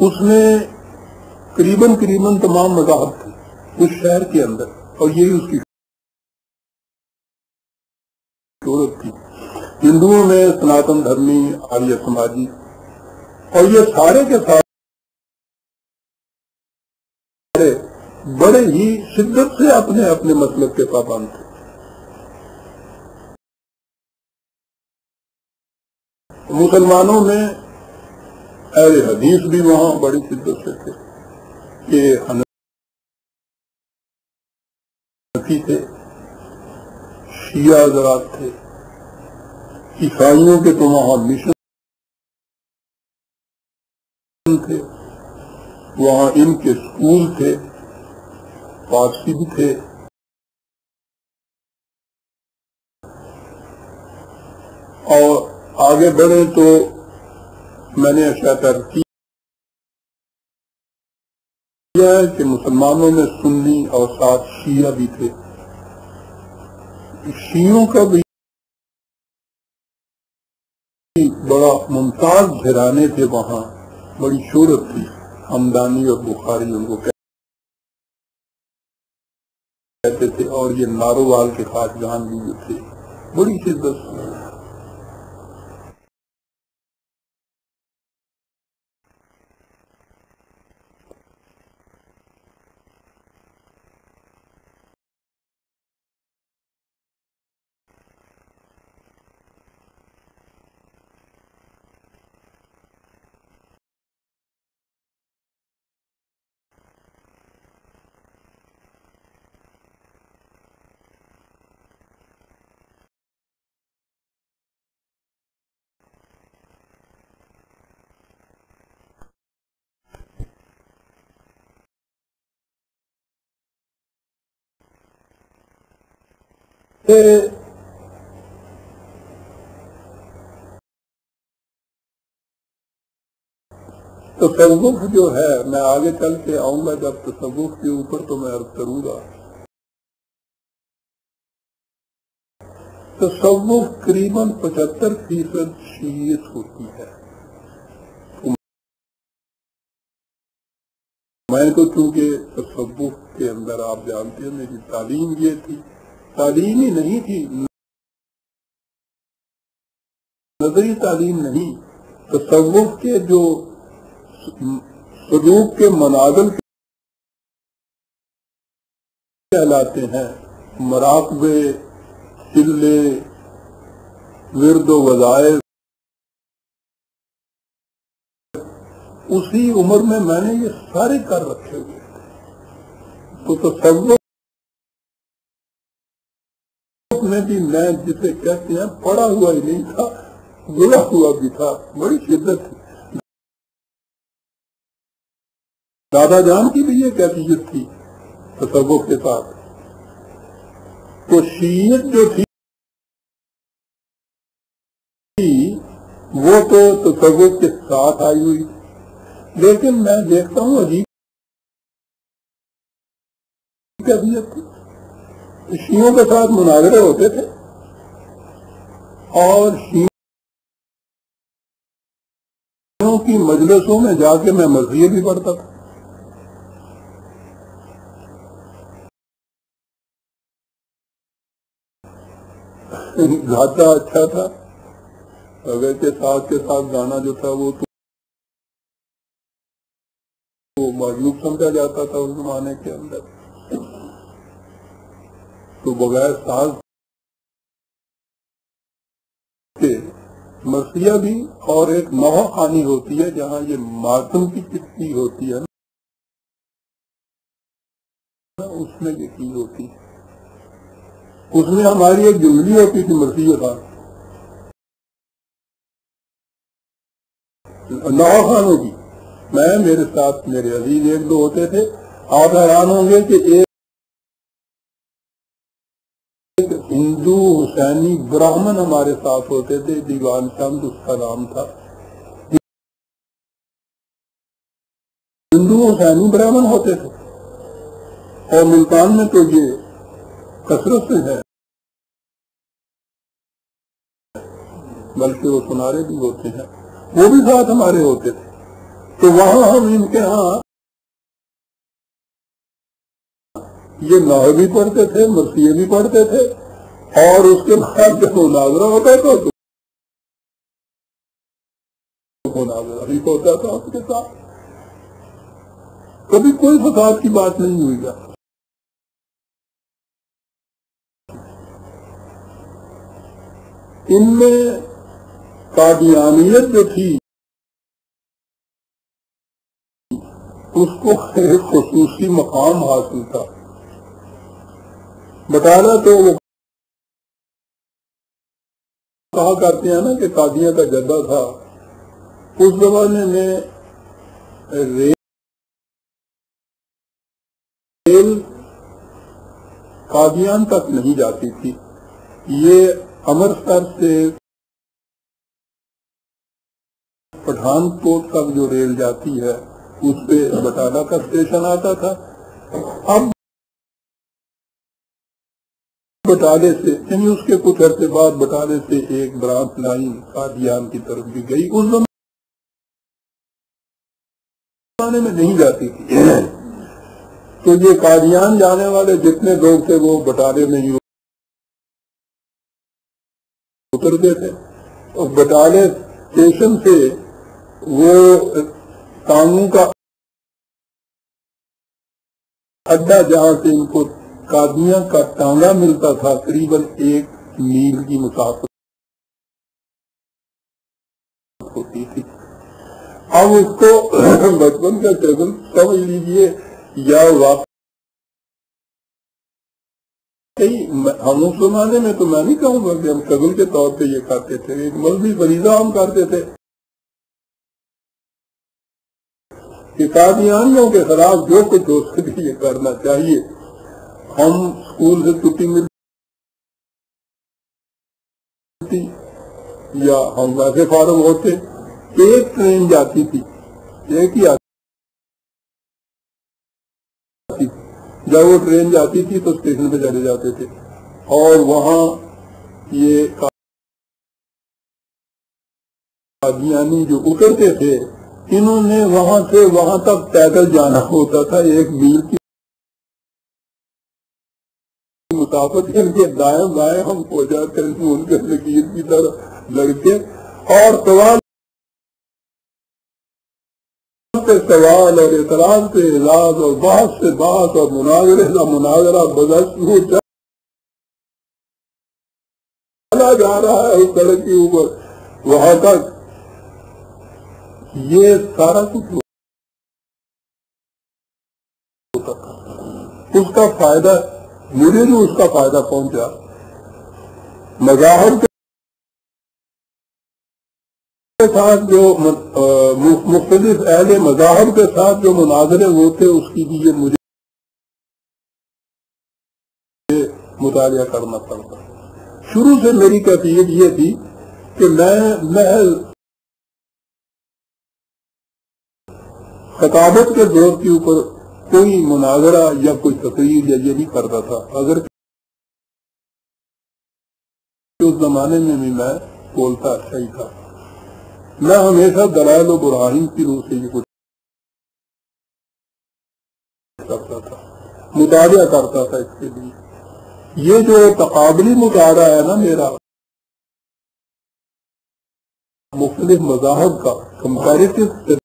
اس میں قریباً تمام مذاہب تھے اس شہر کے اندر، اور یہی اس کی شہرت تھی۔ ہندوؤں میں سناتن دھرمی، آریہ سماجی، اور یہ سارے کے سارے بڑے ہی شدت سے اپنے اپنے مسلک کے پابند تھے۔ مسلمانوں میں اہل حدیث بھی وہاں بڑی شدت سے تھے، کہ حنفی تھے، شیعہ حضرات تھے، عیسائیوں کے تو وہاں مشن تھے، وہاں ان کے اسکول تھے، پارسی بھی تھے، اور آگے بڑھے تو میں نے اشارہ کیا ہے کہ مسلمانوں میں سنی اور ساتھ شیعہ بھی تھے۔ شیعوں کا بھی بڑا ممتاز گھرانے تھے وہاں، بڑی شہرت تھی، ہمدانی اور بخاری ان کو کہتے تھے، اور یہ نارووال کے خاصگان بھی جو تھے بڑی شدت سے۔ تصوف جو ہے، میں آگے چل کے آؤں گا جب تصوف کے اوپر تو میں عرض کروں گا، تصوف قریباً 75% شیعیت ہوتی ہے۔ میں تو چونکہ تصوف کے اندر آپ جانتے ہیں میری تعلیم یہ تھی، تعلیم ہی نہیں تھی، نظری تعلیم نہیں، تصوف کے جو سلوک کے منازل کہلاتے ہیں، مراقبے، چلے، ورد و وظائف، اسی عمر میں نے یہ سارے کر رکھے ہوئے تھے۔ تو تصوف میں بھی میں جسے کہتے ہیں پڑا ہوا ہی نہیں تھا، گلا ہوا بھی تھا، بڑی شدت تھی۔ دادا جان کی بھی یہ کیفیت تھی تصوف کے ساتھ۔ تو شیعت جو تھی وہ تو تصوف کے ساتھ آئی ہوئی، لیکن میں دیکھتا ہوں عجیب کیفیت تھی۔ شیعوں کے ساتھ مناظرے ہوتے تھے، اور شیعوں کی مجلسوں میں جا کے میں مرثیے بھی پڑھتا تھا۔ گاتا اچھا تھا، ویسے ساتھ کے ساتھ گانا جو تھا وہ تو معجوب سمجھا جاتا تھا اس زمانے کے اندر۔ تو بغیر ساز کے مرثیہ بھی، اور ایک نوحہ خوانی ہوتی ہے جہاں یہ ماتم کی کشتی ہوتی ہے نا، اس میں یہ چیز ہوتی ہے، اس میں ہماری ایک جملی ہوتی تھی مرثیہ خان، نوحہ خانوں کی۔ میں میرے ساتھ میرے عزیز ایک دو ہوتے تھے، آپ حیران ہوں گے کہ ایک ہندو حسینی براہمن ہمارے ساتھ ہوتے تھے، دیوان چند اس کا نام تھا۔ ہندو حسینی براہمن ہوتے تھے، اور ملتان میں تو یہ کثرت سے ہے، بلکہ وہ سنارے بھی ہوتے ہیں، وہ بھی ساتھ ہمارے ہوتے تھے۔ تو وہاں ہم ان کے ہاں یہ نحو بھی پڑھتے تھے، مرثیے بھی پڑھتے تھے، اور اس کے بعد جب مناظرہ ہوتا تھا تو مناظرہ بھی ہوتا تھا اس کے ساتھ، کبھی کوئی فساد کی بات نہیں ہوئی گا۔ ان میں قادیانیت جو تھی اس کو ایک خصوصی مقام حاصل تھا۔ بٹالہ تو وہ کہا کرتے ہیں نا کہ قادیاں کا جدہ تھا، اس زمانے میں ریل قادیان تک نہیں جاتی تھی، یہ امرتسر سے پٹھان کوٹ تک جو ریل جاتی ہے اس پہ بٹالہ کا اسٹیشن آتا تھا۔ اب بٹالے سے یعنی اس کے کچھ عرصے بعد بٹالے سے ایک برانچ لائن قادیان کی طرف بھی گئی، اس زمانے میں نہیں جاتی تھی، تو یہ قادیان جانے والے جتنے لوگ تھے وہ بٹالے میں ہی اترتے تھے، اور بٹالے اسٹیشن سے وہ ٹانگوں کا اڈا جہاں سے ان کو قادیاں کا ٹانگا ملتا تھا، قریباً 1 میل کی مسافت ہوتی تھی۔ اب اس کو بچپن کا شگل سمجھ لیجیے یا واقعی ہم اس زمانے میں تو میں نہیں کہوں گا کہ ہم شگل کے طور پہ یہ کرتے تھے، ایک مذہبی فریضہ ہم کرتے تھے کہ قادیانیوں کے خلاف جو کچھ ہو سکے یہ کرنا چاہیے۔ ہم اسکول سے چھٹی ملتی یا ہم ویسے فارغ ہوتے، ایک ٹرین جاتی تھی، ایک ہی آتی تھی، جب وہ ٹرین جاتی تھی تو اسٹیشن پہ چلے جاتے تھے، اور وہاں یہ قادیانی جو اترتے تھے انہوں نے وہاں سے وہاں تک پیدل جانا ہوتا تھا، 1 میل کی مسافت، ان کے دائیں بائیں ہم ہو جاتے ہیں ان کے لکیر کی طرح لڑکے، اور سوال سوال اور اعتراض سے اعتراض اور بحث سے بحث اور مناظرے کا مناظرہ چلا جا رہا ہے اس سڑک کے اوپر وہاں تک، یہ سارا کچھ ہوتا تھا۔ اس کا فائدہ مجھے جو اس کا فائدہ پہنچا، مذاہب کے ساتھ جو مختلف اہل مذاہب کے ساتھ جو مناظرے ہوتے اس کی بھی مجھے مطالعہ کرنا پڑتا۔ شروع سے میری کیفیت یہ تھی کہ میں محض خطابت کے دور کے اوپر کوئی مناظرہ یا کوئی تقریر یا یہ نہیں کرتا تھا، اگر اس زمانے میں بھی میں بولتا اچھا ہی تھا، میں ہمیشہ دلائل و براہین کی روح سے یہ کچھ کرتا تھا، مطالعہ کرتا تھا۔ اس کے لیے یہ جو تقابلی مطالعہ ہے نا میرا مختلف مذاہب کا، کمپیریٹو